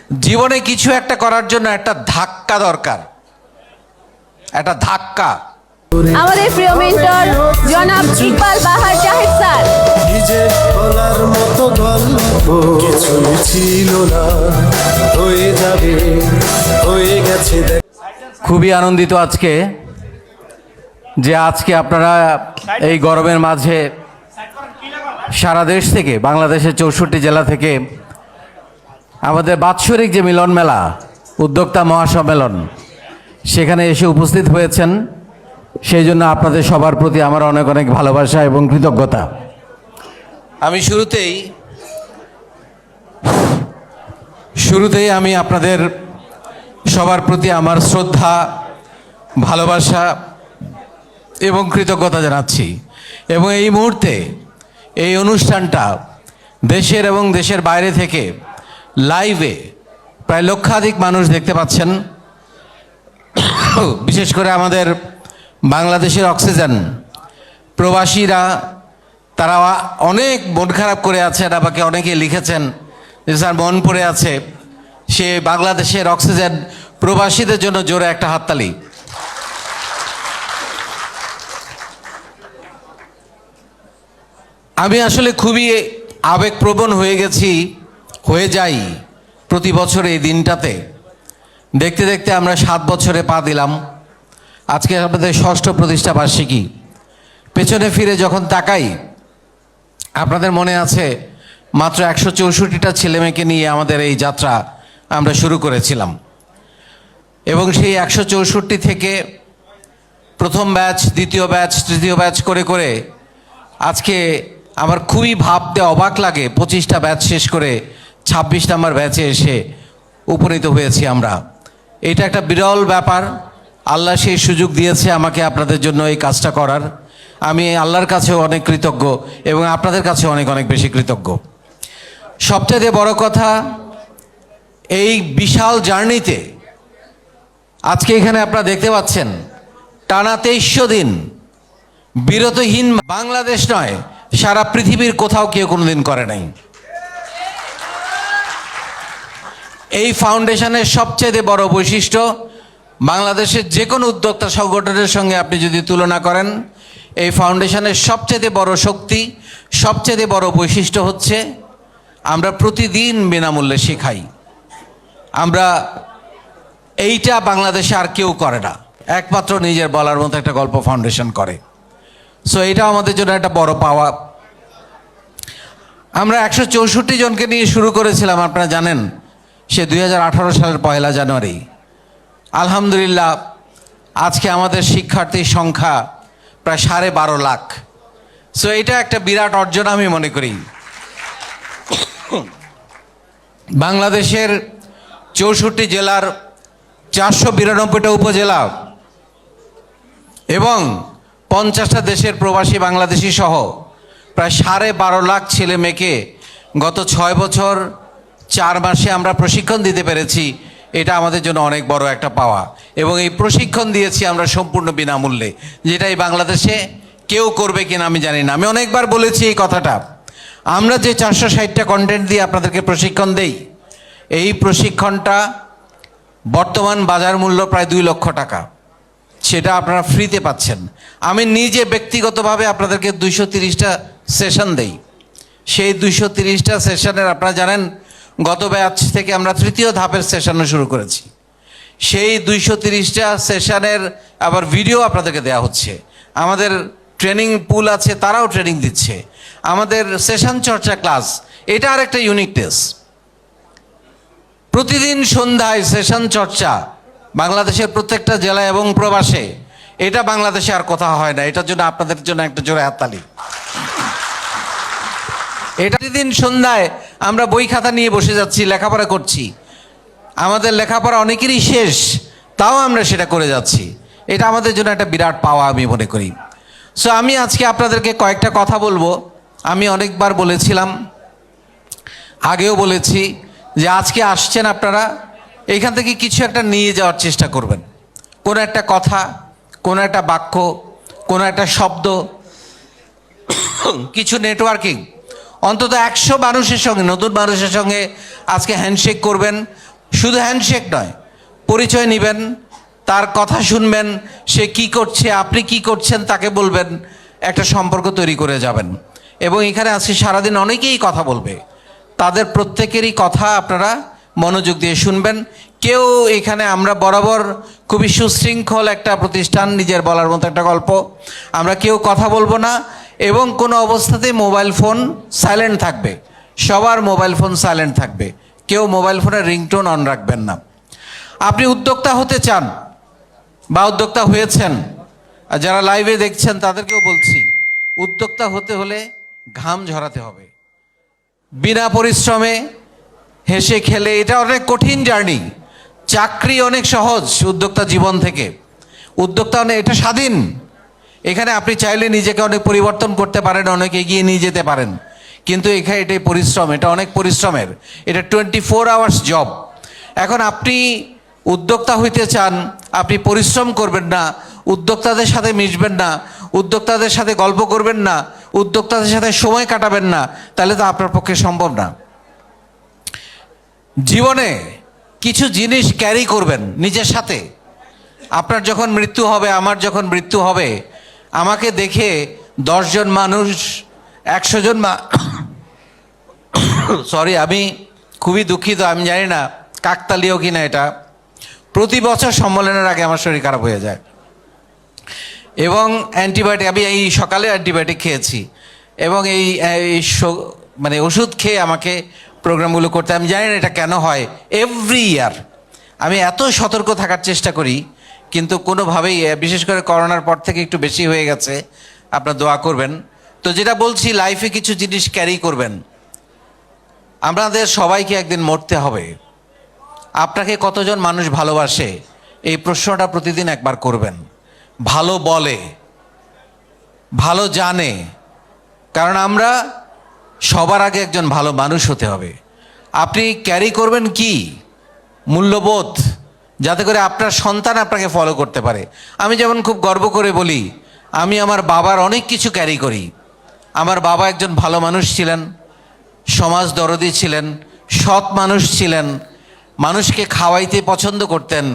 জীবনে কিছু একটা করার জন্য একটা ধাক্কা দরকার, একটা ধাক্কা। আমাদের প্রিয় মেন্টর জনাব ইকবাল বাহার জাহিদ স্যার। নিজে বলার মতো গল্প কিছু ছিল না, হয়ে যাবে, হয়ে গেছে। খুবই আনন্দিত আজকে যে আজকে আপনারা এই গরমের মাঝে সারা দেশ থেকে, বাংলাদেশের 64 জেলা থেকে আমাদের বাৎসরিক যে মিলন মেলা, উদ্যোক্তা মহাসম্মেলন, সেখানে এসে উপস্থিত হয়েছেন। সেই জন্য আপনাদের সবার প্রতি আমার অনেক অনেক ভালোবাসা এবং কৃতজ্ঞতা। আমি শুরুতেই আমি আপনাদের সবার প্রতি আমার শ্রদ্ধা, ভালোবাসা এবং কৃতজ্ঞতা জানাচ্ছি। এবং এই মুহূর্তে এই অনুষ্ঠানটা দেশের এবং দেশের বাইরে থেকে লাইভে প্রায় লক্ষাধিক মানুষ দেখতে পাচ্ছেন। বিশেষ করে আমাদের বাংলাদেশের অক্সিজেন প্রবাসীরা, তারা অনেক মন খারাপ করে আছেন। আমাকে অনেকে লিখেছেন যে স্যার মন পড়ে আছে। সে বাংলাদেশের অক্সিজেন প্রবাসীদের জন্য জোরে একটা হাততালি। আমি আসলে খুবই আবেগপ্রবণ হয়ে যাই প্রতি বছর এই দিনটাতে। দেখতে দেখতে আমরা 7 বছরে পা দিলাম। আজকে আমাদের 6ষ্ঠ প্রতিষ্ঠা বার্ষিকী। পেছনে ফিরে যখন তাকাই, আপনাদের মনে আছে মাত্র 164টা ছেলেমেয়েকে নিয়ে আমাদের এই যাত্রা আমরা শুরু করেছিলাম। এবং সেই 164 থেকে প্রথম ব্যাচ, দ্বিতীয় ব্যাচ, তৃতীয় ব্যাচ করে করে আজকে আমার খুবই ভাবতে অবাক লাগে 25টা ব্যাচ শেষ করে 26 নম্বর ব্যাচে এসে উপনীত হয়েছি আমরা। এটা একটা বিরল ব্যাপার। আল্লাহ সেই সুযোগ দিয়েছে আমাকে আপনাদের জন্য এই কাজটা করার। আমি আল্লাহর কাছেও অনেক কৃতজ্ঞ এবং আপনাদের কাছে অনেক অনেক বেশি কৃতজ্ঞ। সবচেয়ে বড় কথা, এই বিশাল জার্নিতে আজকে এখানে আপনারা দেখতে পাচ্ছেন টানা 2300 দিন বিরতিহীন, বাংলাদেশ নয় সারা পৃথিবীর কোথাও কেউ কোনোদিন করে নাই। এই ফাউন্ডেশনের সবচেয়ে বড় বৈশিষ্ট্য, বাংলাদেশের যে কোনো উদ্যোক্তা সংগঠনের সঙ্গে আপনি যদি তুলনা করেন, এই ফাউন্ডেশনের সবচেয়ে বড় শক্তি, সবচেয়ে বড় বৈশিষ্ট্য হচ্ছে আমরা প্রতিদিন বিনামূল্যে শেখাই। এইটা বাংলাদেশে আর কেউ করে না, একমাত্র নিজের বলার মতো একটা গল্প ফাউন্ডেশন করে। সো এটা আমাদের জন্য একটা বড় পাওয়া। আমরা 164 জনকে নিয়ে শুরু করেছিলাম, আপনারা জানেন, সে 2018 সালের 1 জানুয়ারি। আলহামদুলিল্লাহ আজকে আমাদের শিক্ষার্থীর সংখ্যা প্রায় 12.5 লাখ। সো এটা একটা বিরাট অর্জন আমি মনে করি। বাংলাদেশের 64 জেলার 492টা উপজেলা এবং 50টা দেশের প্রবাসী বাংলাদেশি সহ প্রায় 12.5 লাখ ছেলে মেয়েকে গত 6 বছর 4 মাসে আমরা প্রশিক্ষণ দিতে পেরেছি। এটা আমাদের জন্য অনেক বড় একটা পাওয়া। এবং এই প্রশিক্ষণ দিয়েছি আমরা সম্পূর্ণ বিনামূল্যে, যেটা এই বাংলাদেশে কেউ করবে কিনা আমি জানি না। আমি অনেকবার বলেছি এই কথাটা। আমরা যে 460টা কন্টেন্ট দিয়ে আপনাদেরকে প্রশিক্ষণ দেই, এই প্রশিক্ষণটা বর্তমান বাজার মূল্য প্রায় 2 লক্ষ টাকা। সেটা আপনারা ফ্রিতে পাচ্ছেন। আমি নিজে ব্যক্তিগতভাবে আপনাদেরকে 230টা সেশন দেই। সেই 230টা সেশনের আপনারা জানেন গত ব্যাচ থেকে আমরা 3য় ধাপের সেশনও শুরু করেছি। সেই 230টা সেশনের আবার ভিডিও আপনাদেরকে দেওয়া হচ্ছে। আমাদের ট্রেনিং পুল আছে, তারাও ট্রেনিং দিচ্ছে। আমাদের সেশন চর্চা ক্লাস, এটা আর একটা ইউনিকনেস। প্রতিদিন সন্ধ্যায় সেশন চর্চা বাংলাদেশের প্রত্যেকটা জেলা এবং প্রবাসে। এটা বাংলাদেশে আর কোথাও হয় না। এটার জন্য আপনাদের জন্য একটা জোরে হাততালি। এটা প্রতিদিন সন্ধ্যায় আমরা বই খাতা নিয়ে বসে যাচ্ছি, লেখাপড়া করছি। আমাদের লেখাপড়া অনেকেরই শেষ, তাও আমরা সেটা করে যাচ্ছি। এটা আমাদের জন্য একটা বিরাট পাওয়া আমি মনে করি। সো আমি আজকে আপনাদেরকে কয়েকটা কথা বলবো। আমি অনেকবার বলেছিলাম, আগেও বলেছি, যে আজকে আসছেন আপনারা, এইখান থেকে কিছু একটা নিয়ে যাওয়ার চেষ্টা করবেন। কোনো একটা কথা, কোনো একটা বাক্য, কোনো একটা শব্দ, কিছু নেটওয়ার্কিং। অন্তত 100 মানুষের সঙ্গে, নতুন মানুষের সঙ্গে আজকে হ্যান্ডশেক করবেন, শুধু হ্যান্ডশেক নয়, পরিচয় নেবেন, তার কথা শুনবেন, সে কি করছে, আপনি কি করছেন তাকে বলবেন, একটা সম্পর্ক তৈরি করে যাবেন। এবং এখানে আজকে সারাদিন অনেকেই কথা বলবে, তাদের প্রত্যেকেরই কথা আপনারা মনোযোগ দিয়ে শুনবেন। কেউ এখানে, আমরা বরাবর খুবই সুশৃঙ্খল একটা প্রতিষ্ঠান, নিজের বলার মতো একটা গল্প, আমরা কেউ কথা বলবো না এবং কোনো অবস্থাতেই মোবাইল ফোন সাইলেন্ট থাকবে, সবার মোবাইল ফোন সাইলেন্ট থাকবে, কেউ মোবাইল ফোনের রিংটোন অন রাখবেন না। আপনি উদ্যোক্তা হতে চান বা উদ্যোক্তা হয়েছেন, আর যারা লাইভে দেখছেন তাদেরকেও বলছি, উদ্যোক্তা হতে হলে ঘাম ঝরাতে হবে, বিনা পরিশ্রমে হেসে খেলে। এটা অনেক কঠিন জার্নি, চাকরি অনেক সহজ উদ্যোক্তা জীবন থেকে, উদ্যোক্তা অনেক, এটা স্বাধীন। এখানে আপনি চাইলে নিজেকে অনেক পরিবর্তন করতে পারেন, অনেক এগিয়ে নিয়ে যেতে পারেন, কিন্তু এখানে এটাই পরিশ্রম, এটা অনেক পরিশ্রমের, এটা 24 আওয়ার্স জব। এখন আপনি উদ্যোক্তা হইতে চান, আপনি পরিশ্রম করবেন না, উদ্যোক্তাদের সাথে মিশবেন না, উদ্যোক্তাদের সাথে গল্প করবেন না, উদ্যোক্তাদের সাথে সময় কাটাবেন না, তাহলে তো আপনার পক্ষে সম্ভব না। জীবনে কিছু জিনিস ক্যারি করবেন নিজের সাথে। আপনার যখন মৃত্যু হবে, আমার যখন মৃত্যু হবে, আমাকে দেখে 10 জন মানুষ, 100 জন সরি, আমি খুবই দুঃখিত, আমি জানি না কাকতালীয় কিনা এটা, প্রতি বছর সম্মেলনের আগে আমার শরীর খারাপ হয়ে যায় এবং অ্যান্টিবায়োটিক, আমি এই সকালে অ্যান্টিবায়োটিক খেয়েছি এবং এই মানে ওষুধ খেয়ে আমাকে প্রোগ্রামগুলো করতে, আমি জানি না এটা কেন হয়। এভরি ইয়ার আমি এত সতর্ক থাকার চেষ্টা করি, কিন্তু কোনোভাবেই, বিশেষ করে করোনার পর থেকে একটু বেশি হয়ে গেছে, আপনারা দোয়া করবেন। তো যেটা বলছি, লাইফে কিছু জিনিস ক্যারি করবেন। আমাদের সবাইকে একদিন মরতে হবে। আপনাকে কতজন মানুষ ভালোবাসে, এই প্রশ্নটা প্রতিদিন একবার করবেন। ভালো বলে, ভালো জানে, কারণ আমরা সবার আগে একজন ভালো মানুষ হতে হবে। আপনি ক্যারি করবেন কি মূল্যবোধ, যাতে করে আপনার সন্তান আপনাকে ফলো করতে পারে। আমি যেমন খুব গর্ব করে বলি, আমি আমার বাবার অনেক কিছু ক্যারি করি। আমার বাবা একজন ভালো মানুষ ছিলেন, সমাজ দরদি ছিলেন, সৎ মানুষ ছিলেন, মানুষকে খাওয়াইতে পছন্দ করতেন,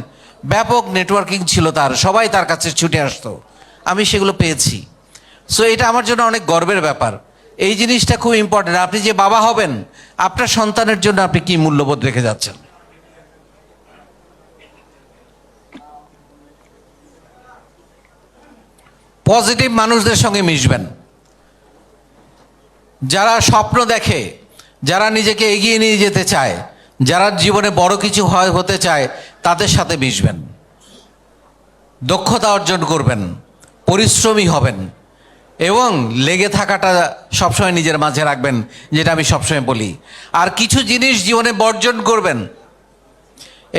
ব্যাপক নেটওয়ার্কিং ছিল তার, সবাই তার কাছে ছুটে আসতো, আমি সেগুলো পেয়েছি। সো এটা আমার জন্য অনেক গর্বের ব্যাপার। এই জিনিসটা খুব ইম্পর্টেন্ট। আপনি যে বাবা হবেন, আপনার সন্তানের জন্য আপনি কি মূল্যবোধ রেখে যাচ্ছেন। পজিটিভ মানুষদের সঙ্গে মিশবেন, যারা স্বপ্ন দেখে, যারা নিজেকে এগিয়ে নিয়ে যেতে চায়, যারা জীবনে বড় কিছু হতে চায়, তাদের সাথে মিশবেন, দক্ষতা অর্জন করবেন, পরিশ্রমী হবেন এবং লেগে থাকাটা সবসময় নিজের মাঝে রাখবেন, যেটা আমি সবসময় বলি। আর কিছু জিনিস জীবনে বর্জন করবেন।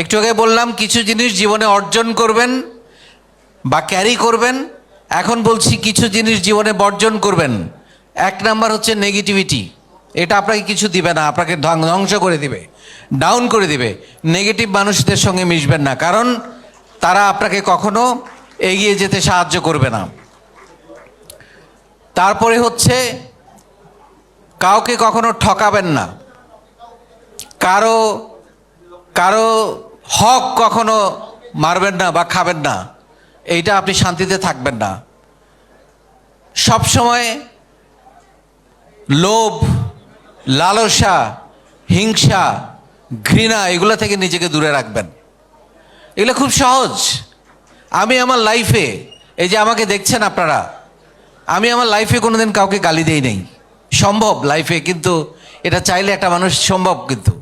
একটু আগে বললাম কিছু জিনিস জীবনে অর্জন করবেন বা ক্যারি করবেন, এখন বলছি কিছু জিনিস জীবনে বর্জন করবেন। 1 নাম্বার হচ্ছে নেগেটিভিটি। এটা আপনাকে কিছু দিবে না, আপনাকে ধ্বংস করে দিবে, ডাউন করে দিবে। নেগেটিভ মানুষদের সঙ্গে মিশবেন না, কারণ তারা আপনাকে কখনো এগিয়ে যেতে সাহায্য করবে না। তারপরে হচ্ছে কাউকে কখনো ঠকাবেন না, কারো কারো হক কখনো মারবেন না বা খাবেন না, এইটা আপনি শান্তিতে থাকবেন না। সবসময় লোভ, লালসা, হিংসা, ঘৃণা, এগুলো থেকে নিজেকে দূরে রাখবেন। এগুলো খুব সহজ। আমি আমার লাইফে, এই যে আমাকে দেখছেন আপনারা, আমি আমার লাইফে কোনোদিন কাউকে গালি দেই নাই। সম্ভব লাইফে, কিন্তু এটা চাইলে একটা মানুষ সম্ভব। কিন্তু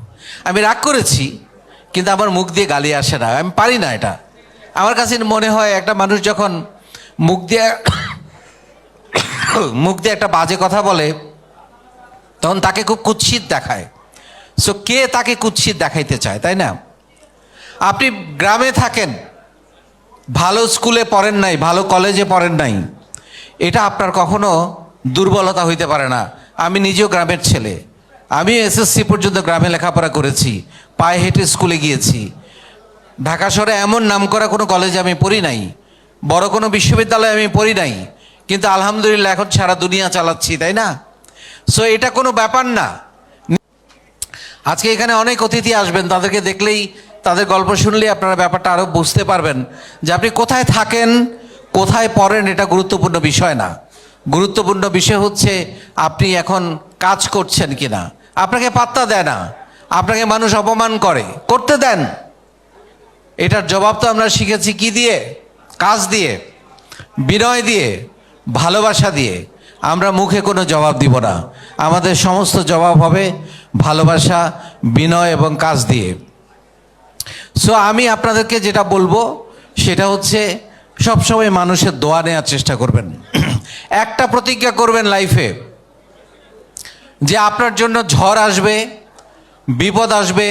আমি রাগ করেছি, কিন্তু আমার মুখ দিয়ে গালি আসে না, আমি পারি না এটা। আমার কাছে মনে হয় একটা মানুষ যখন মুখ দিয়ে একটা বাজে কথা বলে, তখন তাকে খুব কুৎসিত দেখায়। সো কে তাকে কুৎসিত দেখাইতে চায়, তাই না? আপনি গ্রামে থাকেন, ভালো স্কুলে পড়েন নাই, ভালো কলেজে পড়েন নাই, এটা আপনার কখনো দুর্বলতা হইতে পারে না। আমি নিজেও গ্রামের ছেলে, আমি এসএসসি পর্যন্ত গ্রামে লেখাপড়া করেছি, পায়ে হেঁটে স্কুলে গিয়েছি। ঢাকা শহরে এমন নামকরা কোনো কলেজে আমি পড়ি নাই, বড় কোনো বিশ্ববিদ্যালয়ে আমি পড়ি নাই, কিন্তু আলহামদুলিল্লাহ এখন সারা দুনিয়া চালাচ্ছি, তাই না? সো এটা কোনো ব্যাপার না। আজকে এখানে অনেক অতিথি আসবেন, তাদেরকে দেখলেই তাদের গল্প শুনলে আপনারা ব্যাপারটা আরও বুঝতে পারবেন যে আপনি কোথায় থাকেন, কোথায় পড়েন, এটা গুরুত্বপূর্ণ বিষয় না। গুরুত্বপূর্ণ বিষয় হচ্ছে আপনি এখন কাজ করছেন কিনা। আপনাকে পাত্তা দেয় না, আপনাকে মানুষ অপমান করতে দেন। এটার জবাব তো আমরা শিখেছি কি দিয়ে? কাজ দিয়ে, বিনয় দিয়ে, ভালোবাসা দিয়ে। আমরা মুখে কোনো জবাব দিব না, আমাদের সমস্ত জবাব হবে ভালোবাসা, বিনয় এবং কাজ দিয়ে। সো আমি আপনাদেরকে যেটা বলবো সেটা হচ্ছে সবসময় মানুষের দোয়া নেওয়ার চেষ্টা করবেন। একটা প্রতিজ্ঞা করবেন লাইফে, যে আপনার জন্য ঝড় আসবে, বিপদ আসবে,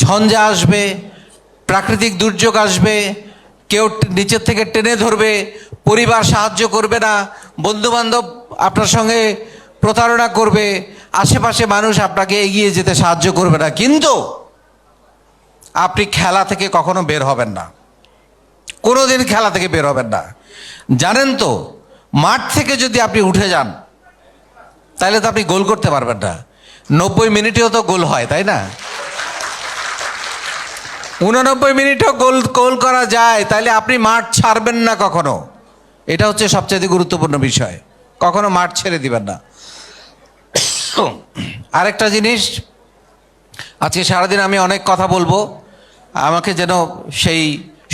ঝঞ্ঝা আসবে, প্রাকৃতিক দুর্যোগ আসবে, কেউ নিচের থেকে টেনে ধরবে, পরিবার সাহায্য করবে না, বন্ধুবান্ধব আপনার সঙ্গে প্রতারণা করবে, আশেপাশে মানুষ আপনাকে এগিয়ে যেতে সাহায্য করবে না, কিন্তু আপনি খেলা থেকে কখনো বের হবেন না। কোনোদিন খেলা থেকে বের হবেন না। জানেন তো, মাঠ থেকে যদি আপনি উঠে যান তাহলে তো আপনি গোল করতে পারবেন না। 90 মিনিটেও তো গোল হয়, তাই না? 89 মিনিটেও গোল করা যায়, তাহলে আপনি মাঠ ছাড়বেন না কখনো। এটা হচ্ছে সবচেয়ে গুরুত্বপূর্ণ বিষয়, কখনো মাঠ ছেড়ে দিবেন না। আরেকটা জিনিস, আজকে সারাদিন আমি অনেক কথা বলবো, আমাকে যেন সেই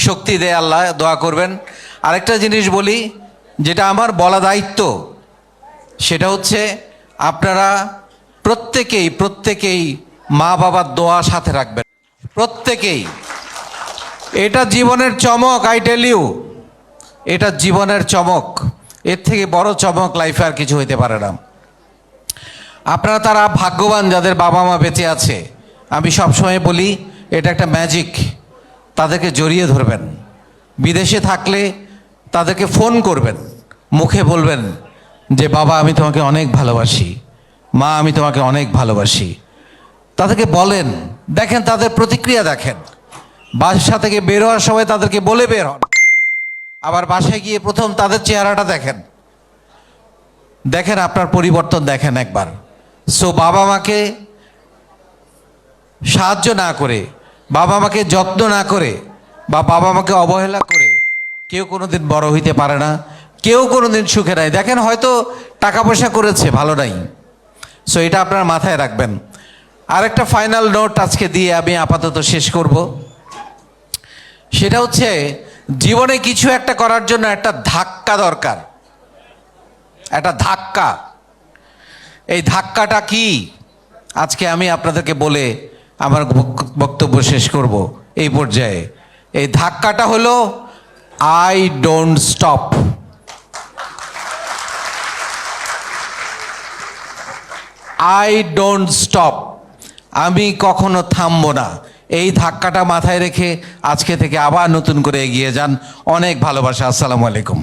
শক্তি দেয় আল্লাহ, দোয়া করবেন। আরেকটা জিনিস বলি, যেটা আমার বলা দায়িত্ব, সেটা হচ্ছে আপনারা প্রত্যেকেই মা বাবার দোয়া সাথে রাখবেন, প্রত্যেকেই। এটা জীবনের চমক, আই টেল ইউ, এটা জীবনের চমক। এর থেকে বড় চমক লাইফে আর কিছু হইতে পারে না। আপনারা তারা ভাগ্যবান যাদের বাবা মা বেঁচে আছে। আমি সবসময় বলি এটা একটা ম্যাজিক। তাদেরকে জড়িয়ে ধরবেন। বিদেশে থাকলে তাদেরকে ফোন করবেন, মুখে বলবেন যে বাবা আমি তোমাকে অনেক ভালোবাসি, মা আমি তোমাকে অনেক ভালোবাসি। তাদেরকে বলেন, দেখেন তাদের প্রতিক্রিয়া দেখেন। বাসা থেকে বের হওয়ার সময় তাদেরকে বলে বের হন, আবার বাসায় গিয়ে প্রথম তাদের চেহারাটা দেখেন আপনার পরিবর্তন দেখেন একবার। সো বাবা মাকে সাহায্য না করে, বাবা মাকে যত্ন না করে, বা বাবা মাকে অবহেলা করে কেউ কোনোদিন বড় হইতে পারে না, কেউ কোনোদিন সুখে নাই। দেখেন হয়তো টাকা পয়সা করেছে, ভালো নাই। সো এটা আপনার মাথায় রাখবেন। আরেকটা ফাইনাল নোট আজকে দিয়ে আমি আপাতত শেষ করব। সেটা হচ্ছে জীবনে কিছু একটা করার জন্য একটা ধাক্কা দরকার, একটা ধাক্কা। এই ধাক্কাটা কি আজকে আমি আপনাদেরকে বলে আমার বক্তব্য শেষ করব এই পর্যায়ে। এই ধাক্কাটা হলো I don't stop. I don't stop, আমি কখনো থামবো না। এই ধাক্কাটা মাথায় রেখে আজকে থেকে আবার নতুন করে এগিয়ে যান। অনেক ভালোবাসা। আসসালামু আলাইকুম।